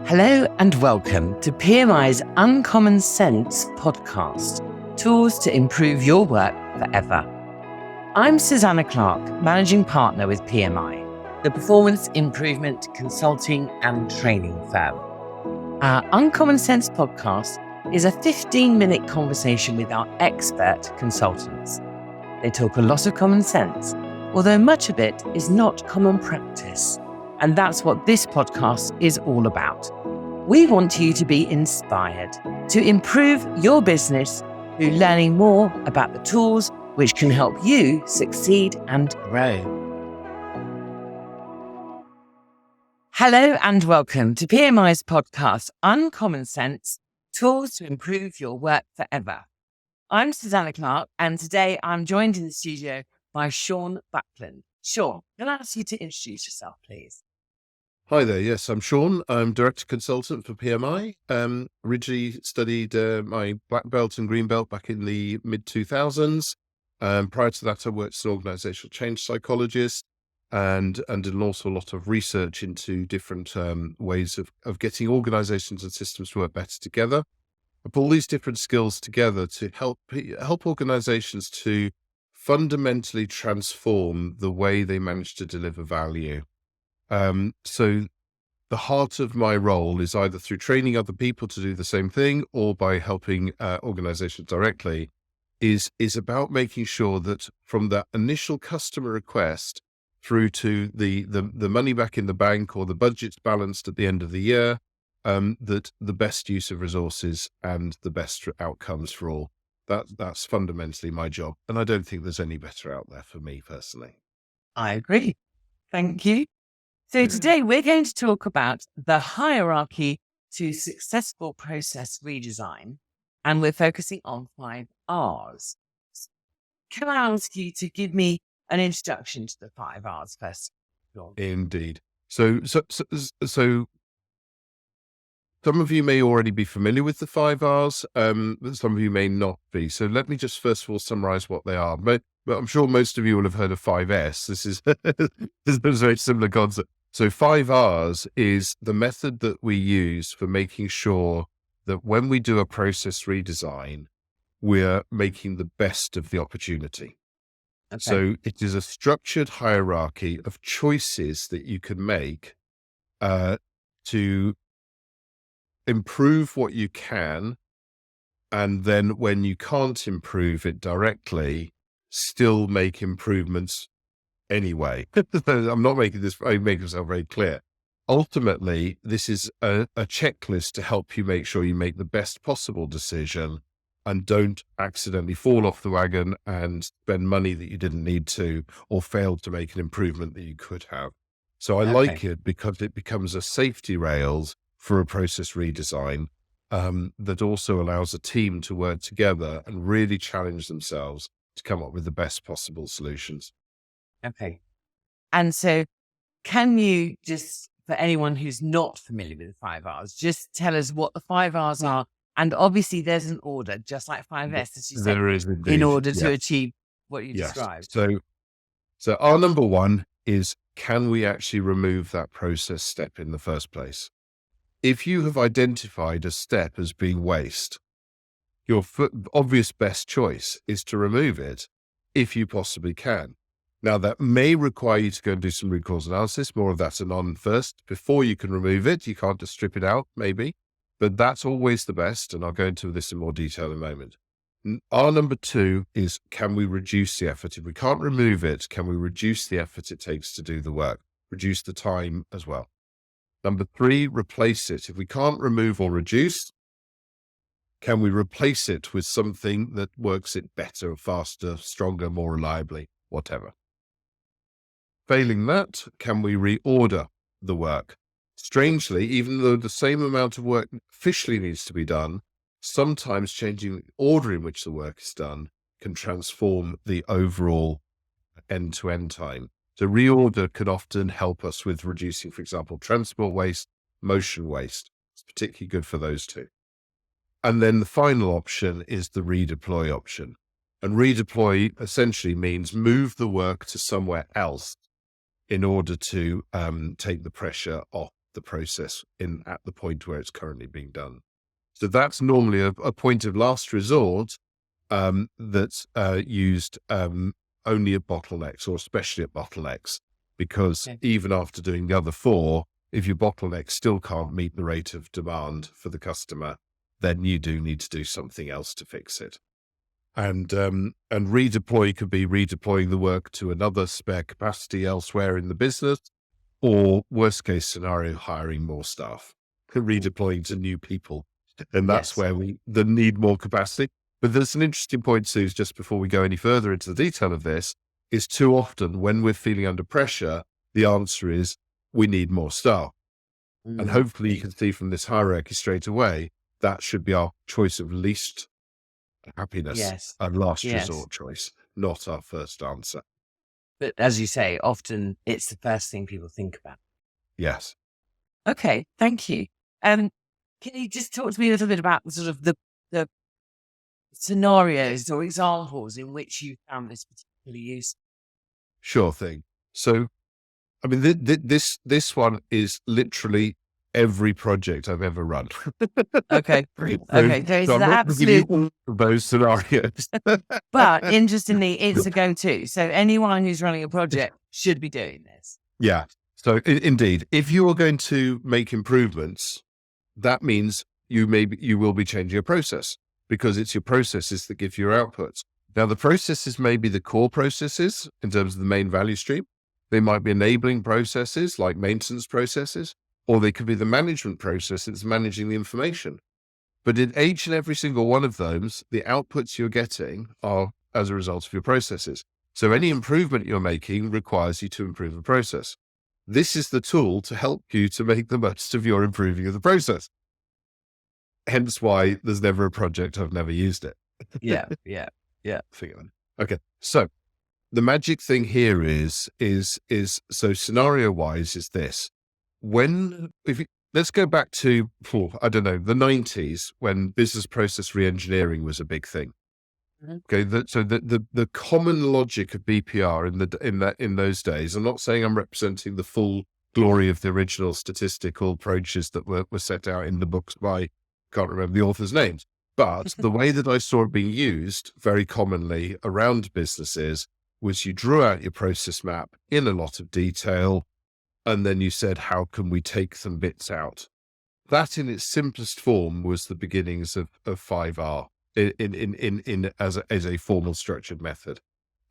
Hello and welcome to PMI's Uncommon Sense podcast, tools to improve your work forever. I'm Susanna Clark, Managing Partner with PMI, the performance improvement consulting and training firm. Our Uncommon Sense podcast is a 15-minute conversation with our expert consultants. They talk a lot of common sense, although much of it is not common practice. And that's what this podcast is all about. We want you to be inspired to improve your business through learning more about the tools which can help you succeed and grow. Hello and welcome to PMI's podcast, Uncommon Sense, Tools to Improve Your Work Forever. I'm Susanna Clark, and today I'm joined in the studio by Sean Buckland. Sean, can I ask you to introduce yourself, please? Hi there. Yes, I'm Sean. I'm Director Consultant for PMI. Originally studied my black belt and green belt back in the mid-2000s. Prior to that, I worked as an organizational change psychologist and did an awful lot of research into different ways of getting organizations and systems to work better together. I put all these different skills together to help organizations to fundamentally transform the way they manage to deliver value. So the heart of my role is either through training other people to do the same thing or by helping organizations directly is about making sure that from the initial customer request through to the money back in the bank or the budget's balanced at the end of the year, that the best use of resources and the best outcomes for all. That's fundamentally my job. And I don't think there's any better out there for me personally. I agree. Thank you. So today we're going to talk about the hierarchy to successful process redesign, and we're focusing on 5 R's. Can I ask you to give me an introduction to the 5 R's first? Indeed. So some of you may already be familiar with the 5 R's, but some of you may not be. So let me just first of all summarize what they are. But I'm sure most of you will have heard of 5S. This is a very similar concept. So 5 R's is the method that we use for making sure that when we do a process redesign, we're making the best of the opportunity. Okay. So it is a structured hierarchy of choices that you can make to improve what you can, and then when you can't improve it directly, still make improvements anyway. I'm not making this, I make myself very clear. Ultimately, this is a checklist to help you make sure you make the best possible decision and don't accidentally fall off the wagon and spend money that you didn't need to, or fail to make an improvement that you could have. So I like it because it becomes a safety rails for a process redesign that also allows a team to work together and really challenge themselves to come up with the best possible solutions. Okay. And so can you just, for anyone who's not familiar with the 5 R's, just tell us what the 5 R's are? And obviously there's an order, just like 5S, as you said, there is indeed, in order to achieve what you described. So our number one is, can we actually remove that process step in the first place? If you have identified a step as being waste, your obvious best choice is to remove it if you possibly can. Now, that may require you to go and do some root cause analysis, more of that anon first, before you can remove it. You can't just strip it out, maybe, but that's always the best. And I'll go into this in more detail in a moment. Our number 2 is, can we reduce the effort? If we can't remove it, can we reduce the effort it takes to do the work? Reduce the time as well. Number 3, replace it. If we can't remove or reduce, can we replace it with something that works it better, faster, stronger, more reliably, whatever? Failing that, can we reorder the work? Strangely, even though the same amount of work officially needs to be done, sometimes changing the order in which the work is done can transform the overall end-to-end time. So reorder can often help us with reducing, for example, transport waste, motion waste. It's particularly good for those two. And then the final option is the redeploy option. And redeploy essentially means move the work to somewhere else in order to take the pressure off the process at the point where it's currently being done. So that's normally a point of last resort that's used only at bottlenecks, or especially at bottlenecks, because even after doing the other four, if your bottleneck still can't meet the rate of demand for the customer, then you do need to do something else to fix it. And redeploy could be redeploying the work to another spare capacity elsewhere in the business, or worst case scenario, hiring more staff, redeploying to new people. And that's where the need more capacity. But there's an interesting point, Sue, just before we go any further into the detail of this, is too often when we're feeling under pressure, the answer is we need more staff. And hopefully you can see from this hierarchy straight away, that should be our choice of least happiness and last resort choice, not our first answer. But as you say, often it's the first thing people think about. Yes. Okay, thank you. Can you just talk to me a little bit about sort of the scenarios or examples in which you found this particularly useful? Sure thing. So, I mean, this one is literally every project I've ever run. Okay. Okay. There is so the absolute those scenarios. But interestingly, it's a go-to. So anyone who's running a project should be doing this. Yeah. So indeed, if you are going to make improvements, that means you will be changing your process, because it's your processes that give you your outputs. Now, the processes may be the core processes in terms of the main value stream. They might be enabling processes like maintenance processes, or they could be the management process that's managing the information. But in each and every single one of those, the outputs you're getting are as a result of your processes. So any improvement you're making requires you to improve the process. This is the tool to help you to make the most of your improving of the process. Hence why there's never a project I've never used it. Yeah. Okay. So the magic thing here is so scenario wise is this. Let's go back to, I don't know, the 90s when business process reengineering was a big thing. Okay, so the common logic of BPR in those days, I'm not saying I'm representing the full glory of the original statistical approaches that were set out in the books by, can't remember the author's names, but the way that I saw it being used very commonly around businesses was you drew out your process map in a lot of detail, and then you said, how can we take some bits out? That in its simplest form was the beginnings of 5R. As a formal structured method.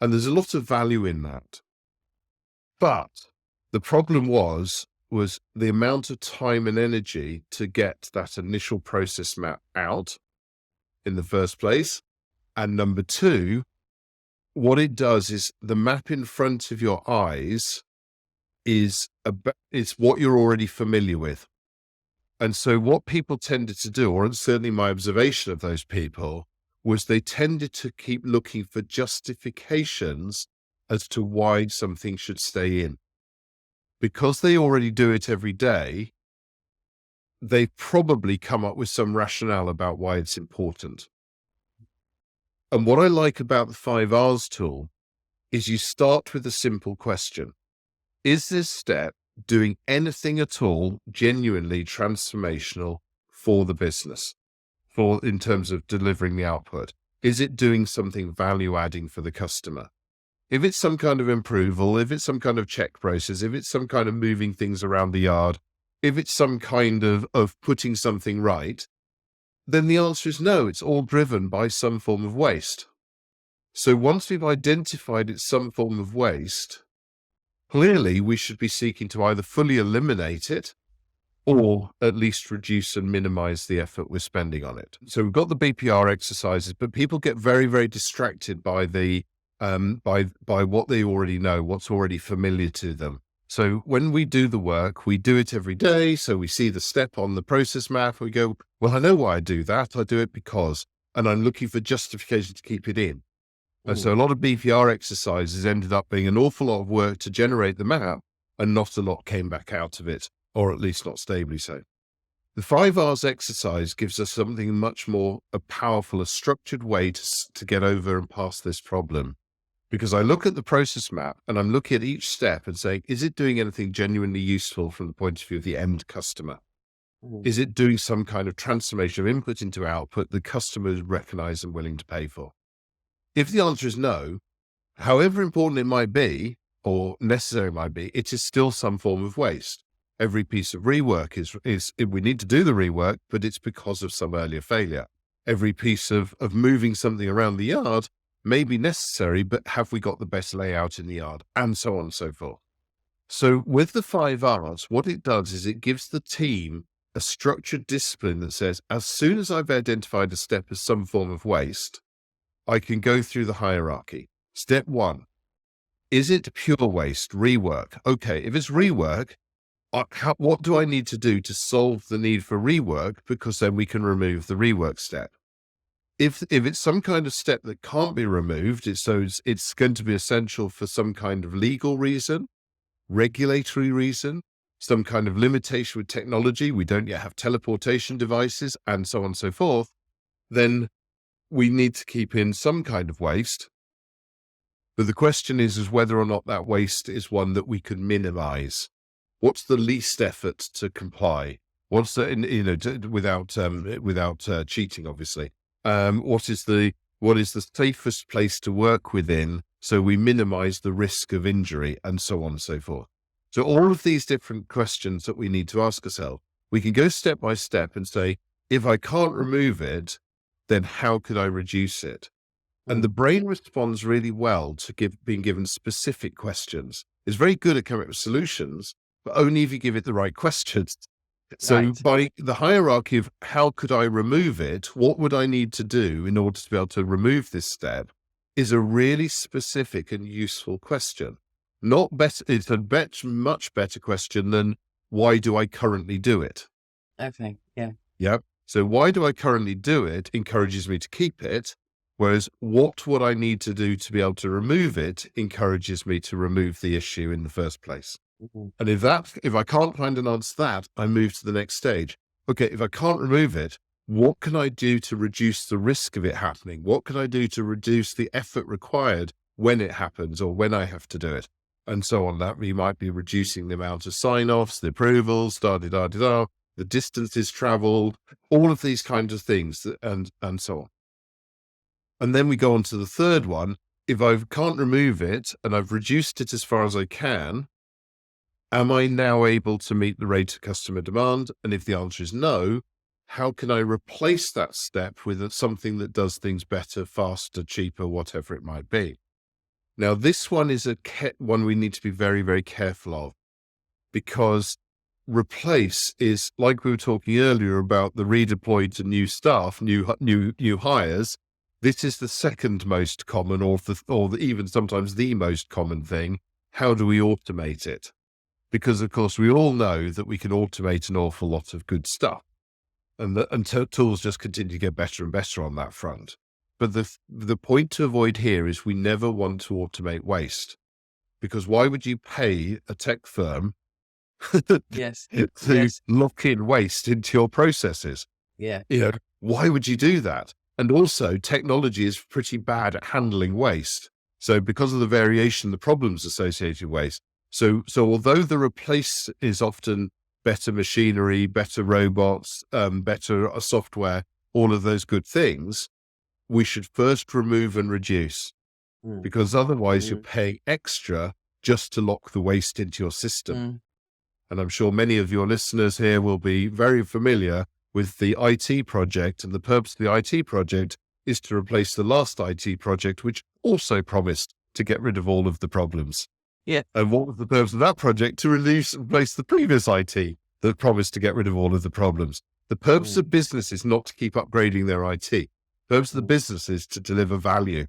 And there's a lot of value in that. But the problem was the amount of time and energy to get that initial process map out in the first place. And number two, what it does is the map in front of your eyes it's what you're already familiar with. And so what people tended to do, or certainly my observation of those people, was they tended to keep looking for justifications as to why something should stay in. Because they already do it every day, they probably come up with some rationale about why it's important. And what I like about the 5Rs tool is you start with a simple question. Is this step doing anything at all genuinely transformational for the business, in terms of delivering the output? Is it doing something value adding for the customer? If it's some kind of approval, if it's some kind of check process, if it's some kind of moving things around the yard, if it's some kind of putting something right, then the answer is no, it's all driven by some form of waste. So once we've identified it's some form of waste, clearly we should be seeking to either fully eliminate it or at least reduce and minimize the effort we're spending on it. So we've got the BPR exercises, but people get very, very distracted by by what they already know, what's already familiar to them. So when we do the work, we do it every day. So we see the step on the process map. We go, well, I know why I do that. I do it because, and I'm looking for justification to keep it in. And so a lot of BPR exercises ended up being an awful lot of work to generate the map, and not a lot came back out of it, or at least not stably so. The 5Rs exercise gives us something much more powerful, a structured way to get over and past this problem. Because I look at the process map and I'm looking at each step and saying, is it doing anything genuinely useful from the point of view of the end customer? Is it doing some kind of transformation of input into output the customers recognize and willing to pay for? If the answer is no, however important it might be or necessary it might be, it is still some form of waste. Every piece of rework is we need to do the rework, but it's because of some earlier failure. Every piece of moving something around the yard may be necessary, but have we got the best layout in the yard? And so on and so forth. So with the 5 R's, what it does is it gives the team a structured discipline that says, as soon as I've identified a step as some form of waste, I can go through the hierarchy. Step 1, is it pure waste, rework? Okay, if it's rework, what do I need to do to solve the need for rework? Because then we can remove the rework step. If it's some kind of step that can't be removed, it's going to be essential for some kind of legal reason, regulatory reason, some kind of limitation with technology, we don't yet have teleportation devices, and so on and so forth, then we need to keep in some kind of waste. But the question is whether or not that waste is one that we can minimize. What's the least effort to comply? What's the, without cheating, obviously. What is the safest place to work within so we minimize the risk of injury, and so on and so forth. So all of these different questions that we need to ask ourselves, we can go step by step and say, if I can't remove it, then how could I reduce it? And the brain responds really well to being given specific questions. It's very good at coming up with solutions, but only if you give it the right questions. So by the hierarchy of how could I remove it, what would I need to do in order to be able to remove this step, is a really specific and useful question. Not better, it's a much better question than why do I currently do it? Okay, yeah. Yeah. So why do I currently do it encourages me to keep it, whereas what would I need to do to be able to remove it encourages me to remove the issue in the first place. Mm-hmm. And if I can't find an answer to that, I move to the next stage. Okay, if I can't remove it, what can I do to reduce the risk of it happening? What can I do to reduce the effort required when it happens or when I have to do it? And so on. That we might be reducing the amount of sign-offs, the approvals, the distances traveled, all of these kinds of things, and so on. And then we go on to the third one. If I can't remove it and I've reduced it as far as I can, am I now able to meet the rate of customer demand? And if the answer is no, how can I replace that step with something that does things better, faster, cheaper, whatever it might be? Now, this one is one we need to be very, very careful of, because replace is, like we were talking earlier about the redeploy to new staff, new hires. This is the second most common, or even sometimes the most common thing. How do we automate it? Because, of course, we all know that we can automate an awful lot of good stuff, and tools just continue to get better and better on that front. But the point to avoid here is we never want to automate waste, because why would you pay a tech firm to lock in waste into your processes? Yeah. Why would you do that? And also, technology is pretty bad at handling waste. So because of the variation, the problems associated with waste. So although the replace is often better machinery, better robots, better software, all of those good things, we should first remove and reduce, because otherwise you're paying extra just to lock the waste into your system. And I'm sure many of your listeners here will be very familiar with the IT project, and the purpose of the IT project is to replace the last IT project, which also promised to get rid of all of the problems. Yeah. And what was the purpose of that project? To replace the previous IT that promised to get rid of all of the problems. The purpose of business is not to keep upgrading their IT. The purpose of the business is to deliver value,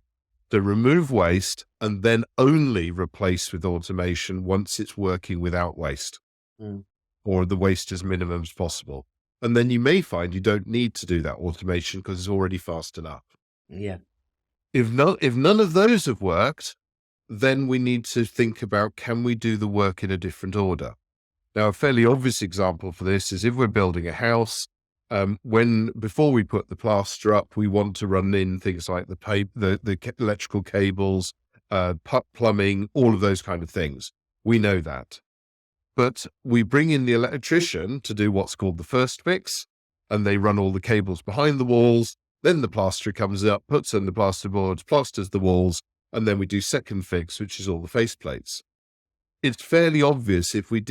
to remove waste, and then only replace with automation once it's working without waste, or the waste as minimum as possible. And then you may find you don't need to do that automation because it's already fast enough. Yeah. If none of those have worked, then we need to think about, can we do the work in a different order? Now, a fairly obvious example for this is if we're building a house, before we put the plaster up, we want to run in things like the electrical cables, plumbing, all of those kind of things. We know that. But we bring in the electrician to do what's called the first fix, and they run all the cables behind the walls. Then the plasterer comes up, puts in the plasterboards, plasters the walls, and then we do second fix, which is all the faceplates. It's fairly obvious if we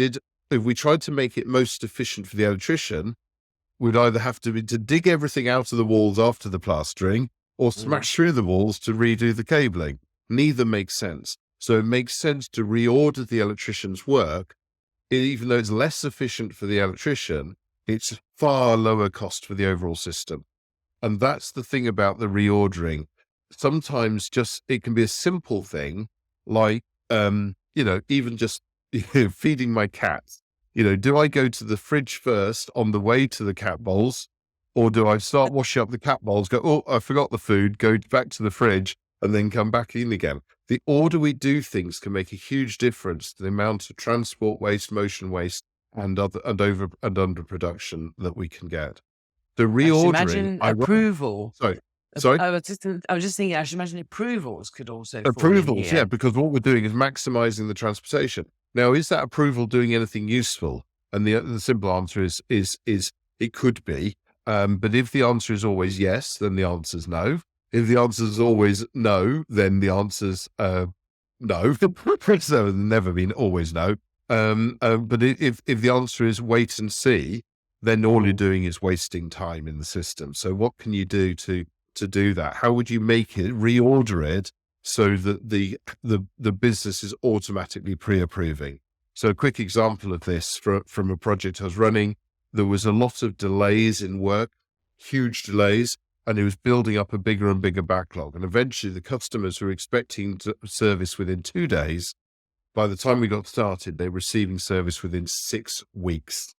tried to make it most efficient for the electrician, we'd either have to dig everything out of the walls after the plastering or smash through the walls to redo the cabling. Neither makes sense. So it makes sense to reorder the electrician's work. Even though it's less efficient for the electrician, it's far lower cost for the overall system. And that's the thing about the reordering. Sometimes it can be a simple thing like, even just feeding my cat. Do I go to the fridge first on the way to the cat bowls, or do I start washing up the cat bowls, go, oh, I forgot the food, go back to the fridge, and then come back in again? The order we do things can make a huge difference to the amount of transport waste, motion waste, and underproduction that we can get. The reordering. Imagine approval. Sorry. I was just thinking. I should imagine approvals could also approvals. Yeah, because what we're doing is maximizing the transportation. Now, is that approval doing anything useful? And the simple answer is it could be. But if the answer is always yes, then the answer is no. If the answer is always no, then the answer's no. So never been always no. But if the answer is wait and see, then all you're doing is wasting time in the system. So what can you do to do that? How would you make it, reorder it so that the business is automatically pre-approving? So a quick example of this from a project I was running, there was a lot of delays in work, huge delays, and it was building up a bigger and bigger backlog. And eventually the customers who were expecting service within 2 days, by the time we got started, they were receiving service within 6 weeks.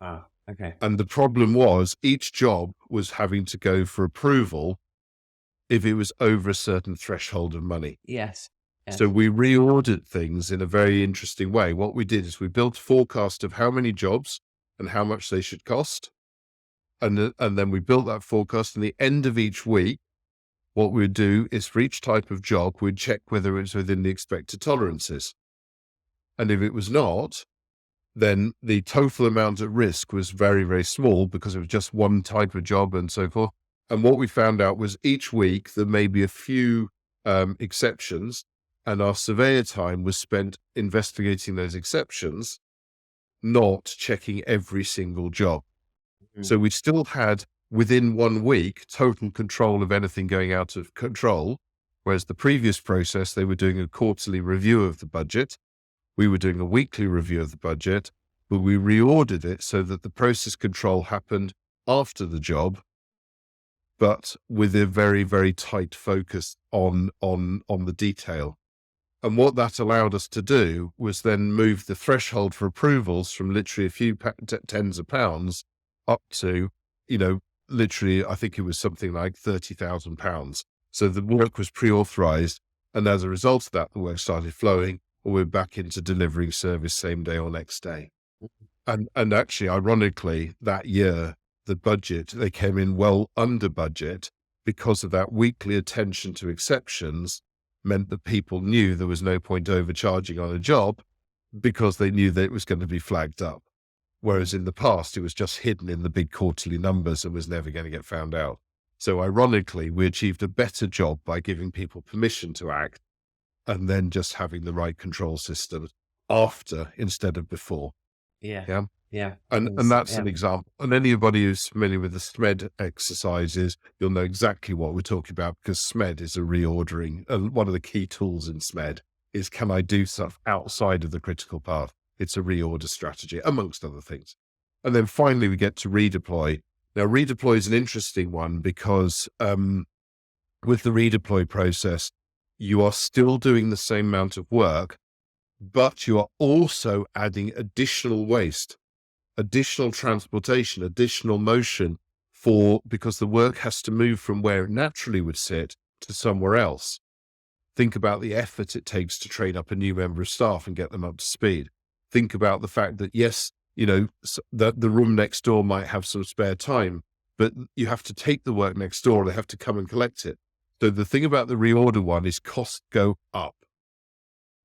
Ah, okay. And the problem was each job was having to go for approval if it was over a certain threshold of money. Yes. So we reordered things in a very interesting way. What we did is we built a forecast of how many jobs and how much they should cost. And then we built that forecast. And the end of each week, what we would do is for each type of job, we'd check whether it was within the expected tolerances. And if it was not, then the total amount at risk was very, very small because it was just one type of job and so forth. And what we found out was each week there may be a few exceptions, and our surveyor time was spent investigating those exceptions, not checking every single job. So we still had, within 1 week, total control of anything going out of control, whereas the previous process, they were doing a quarterly review of the budget. We were doing a weekly review of the budget, but we reordered it so that the process control happened after the job, but with a very, very tight focus on the detail. And what that allowed us to do was then move the threshold for approvals from literally a few tens of pounds up to, literally, I think it was something like £30,000. So the work was pre-authorized. And as a result of that, the work started flowing, or we're back into delivering service same day or next day. And actually, ironically, that year, the budget, they came in well under budget because of that weekly attention to exceptions meant that people knew there was no point overcharging on a job because they knew that it was going to be flagged up. Whereas in the past, it was just hidden in the big quarterly numbers and was never going to get found out. So ironically, we achieved a better job by giving people permission to act and then just having the right control systems after instead of before. Yeah. And that's an example. And anybody who's familiar with the SMED exercises, you'll know exactly what we're talking about, because SMED is a reordering. One of the key tools in SMED is, can I do stuff outside of the critical path? It's a reorder strategy, amongst other things. And then finally, we get to redeploy. Now, redeploy is an interesting one because with the redeploy process, you are still doing the same amount of work, but you are also adding additional waste, additional transportation, additional motion because the work has to move from where it naturally would sit to somewhere else. Think about the effort it takes to train up a new member of staff and get them up to speed. Think about the fact that, yes, that the room next door might have some spare time, but you have to take the work next door. They have to come and collect it. So the thing about the reorder one is costs go up.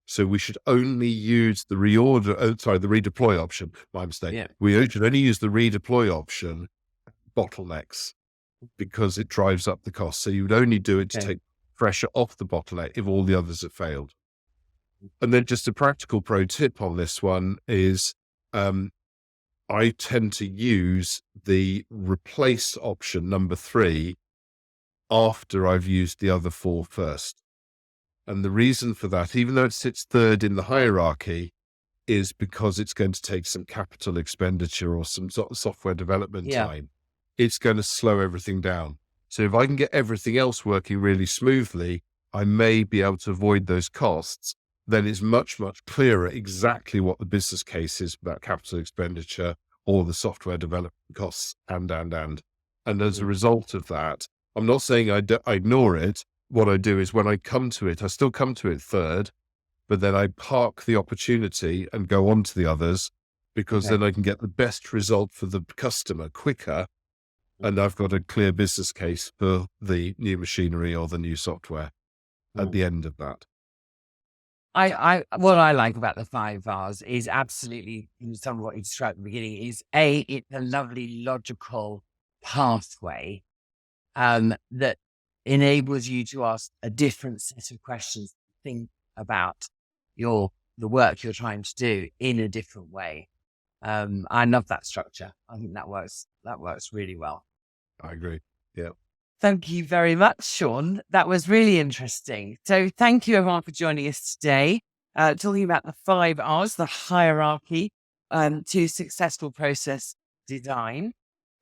So we should only use the the redeploy option. My mistake. Yeah. We should only use the redeploy option bottlenecks because it drives up the cost. So you would only do it to take pressure off the bottleneck if all the others have failed. And then just a practical pro tip on this one is I tend to use the replace option, number 3, after I've used the other 4 first. And the reason for that, even though it sits third in the hierarchy, is because it's going to take some capital expenditure or some sort of software development time. It's going to slow everything down. So if I can get everything else working really smoothly, I may be able to avoid those costs. Then it's much, much clearer exactly what the business case is about capital expenditure or the software development costs and. And as a result of that, I'm not saying I ignore it. What I do is when I come to it, I still come to it third, but then I park the opportunity and go on to the others because then I can get the best result for the customer quicker. And I've got a clear business case for the new machinery or the new software at the end of that. What I like about the 5 R's is absolutely some of what you described at the beginning is it's a lovely logical pathway that enables you to ask a different set of questions, think about the work you're trying to do in a different way. I love that structure. I think that works really well. I agree. Yeah. Thank you very much, Sean. That was really interesting. So thank you everyone for joining us today, talking about the 5 R's, the hierarchy to successful process design.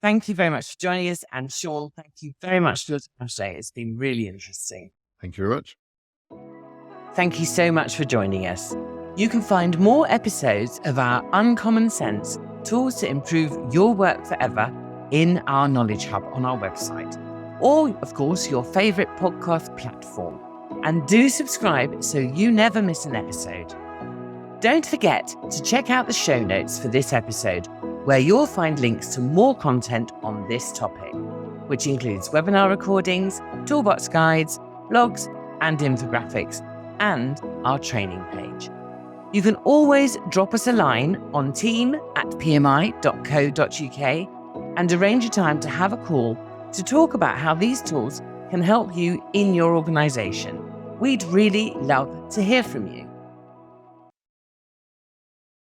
Thank you very much for joining us. And Sean, thank you very much for your time today. It's been really interesting. Thank you very much. Thank you so much for joining us. You can find more episodes of our Uncommon Sense Tools to Improve Your Work Forever in our Knowledge Hub on our website, or of course your favorite podcast platform. And do subscribe so you never miss an episode. Don't forget to check out the show notes for this episode, where you'll find links to more content on this topic, which includes webinar recordings, toolbox guides, blogs, and infographics, and our training page. You can always drop us a line on team@pmi.co.uk and arrange a time to have a call to talk about how these tools can help you in your organisation. We'd really love to hear from you.